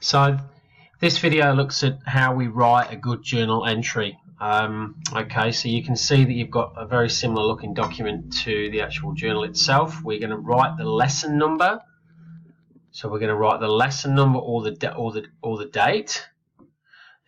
So this video looks at how we write a good journal entry. Okay, so you can see that you've got a very similar looking document to the actual journal itself. We're going to write the lesson number. So we're going to write the lesson number or the date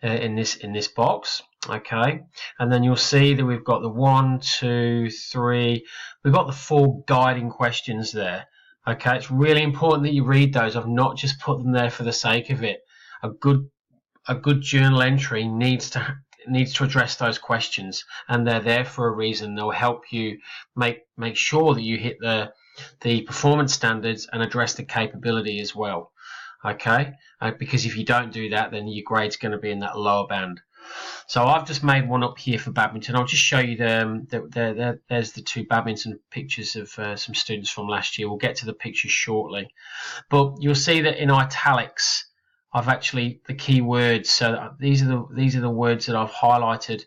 in this box. Okay, and then you'll see that we've got the 1, 2, 3. We've got the 4 guiding questions there. Okay, it's really important that you read those. I've not just put them there for the sake of it. A good journal entry needs to address those questions, and they're there for a reason. They'll help you make sure that you hit the performance standards and address the capability as well. Okay, because if you don't do that, then your grade's going to be in that lower band. So I've just made one up here for badminton. I'll just show you there's the 2 badminton pictures of some students from last year. We'll get to the pictures shortly, but you'll see that in italics I've actually the key words. So these are the words that I've highlighted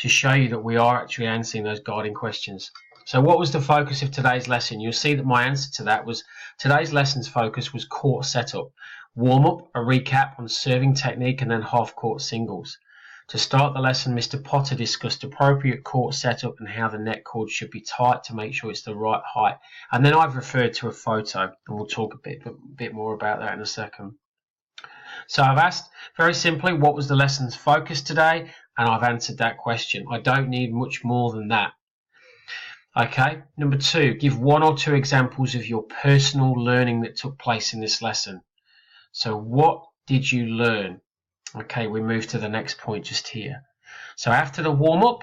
to show you that we are actually answering those guiding questions. So what was the focus of today's lesson? You'll see that my answer to that was today's lesson's focus was court setup, warm up, a recap on serving technique, and then half court singles. To start the lesson, Mr. Potter discussed appropriate court setup and how the net cord should be tight to make sure it's the right height. And then I've referred to a photo, and we'll talk a bit more about that in a second. So I've asked very simply, what was the lesson's focus today? And I've answered that question. I don't need much more than that. Okay, number 2, give 1 or 2 examples of your personal learning that took place in this lesson. So what did you learn? Okay, we move to the next point just here. So after the warm-up,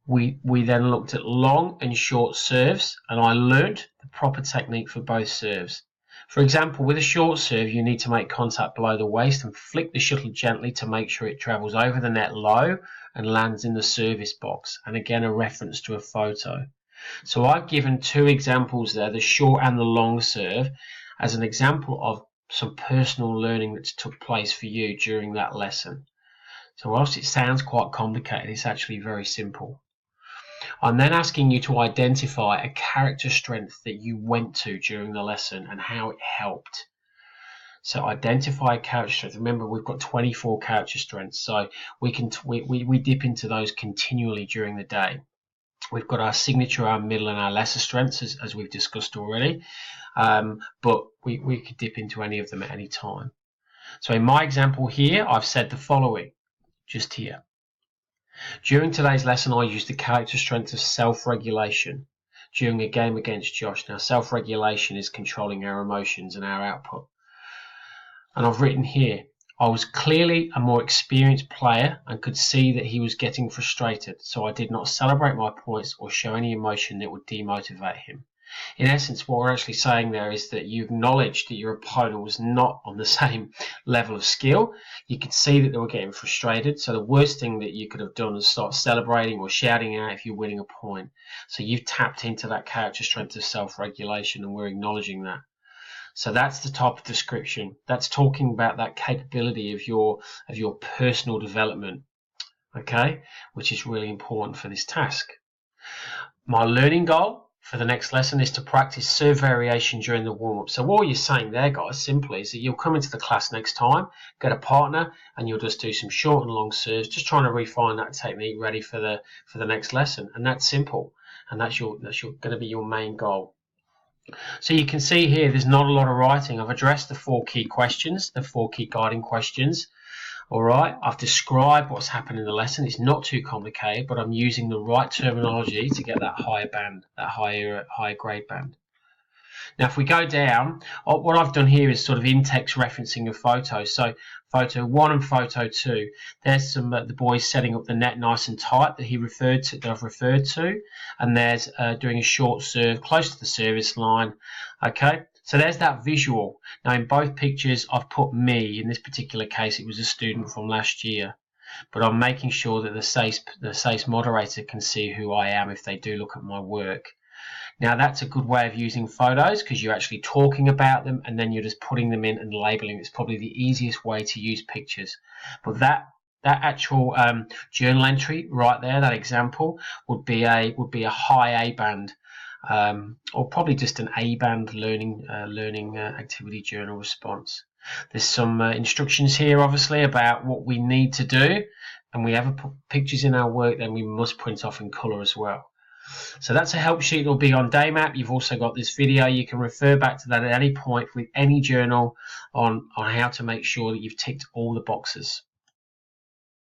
we then looked at long and short serves, and I learned the proper technique for both serves. For example, with a short serve, you need to make contact below the waist and flick the shuttle gently to make sure it travels over the net low and lands in the service box. And again, a reference to a photo. So I've given 2 examples there, the short and the long serve, as an example of some personal learning that took place for you during that lesson. So whilst it sounds quite complicated, it's actually very simple. I'm then asking you to identify a character strength that you went to during the lesson and how it helped. So identify a character strength. Remember, we've got 24 character strengths, so we dip into those continually during the day. We've got our signature, our middle, and our lesser strengths, as we've discussed already, but we could dip into any of them at any time. So in my example here, I've said the following, just here. During today's lesson, I used the character strength of self-regulation during a game against Josh. Now, self-regulation is controlling our emotions and our output. And I've written here, I was clearly a more experienced player and could see that he was getting frustrated, so I did not celebrate my points or show any emotion that would demotivate him. In essence, what we're actually saying there is that you acknowledged that your opponent was not on the same level of skill. You could see that they were getting frustrated, so the worst thing that you could have done is start celebrating or shouting out if you're winning a point. So you've tapped into that character strength of self-regulation, and we're acknowledging that. So that's the type of description. That's talking about that capability of your personal development, okay, which is really important for this task. My learning goal for the next lesson is to practice serve variation during the warm-up. So what you're saying there, guys, simply is that you'll come into the class next time, get a partner, and you'll just do some short and long serves, just trying to refine that technique ready for the next lesson. And that's simple, and that's going to be your main goal. So you can see here there's not a lot of writing. I've addressed the 4 key questions, the 4 key guiding questions. All right, I've described what's happened in the lesson. It's not too complicated, but I'm using the right terminology to get that higher band, that higher grade band. Now, if we go down, what I've done here is sort of in-text referencing of photos. So photo 1 and photo 2, there's some the boys setting up the net nice and tight that I've referred to, and there's doing a short serve close to the service line. Okay, so there's that visual. Now, in both pictures, I've put me. In this particular case, it was a student from last year, but I'm making sure that the SACE moderator can see who I am if they do look at my work. Now, that's a good way of using photos because you're actually talking about them and then you're just putting them in and labeling. It's probably the easiest way to use pictures. But that actual journal entry right there, that example, would be a high A band. or probably just an A-band learning activity journal response. There's some instructions here, obviously, about what we need to do, and we have pictures in our work, then we must print off in colour as well. So that's a help sheet. It'll be on Daymap. You've also got this video. You can refer back to that at any point with any journal on how to make sure that you've ticked all the boxes.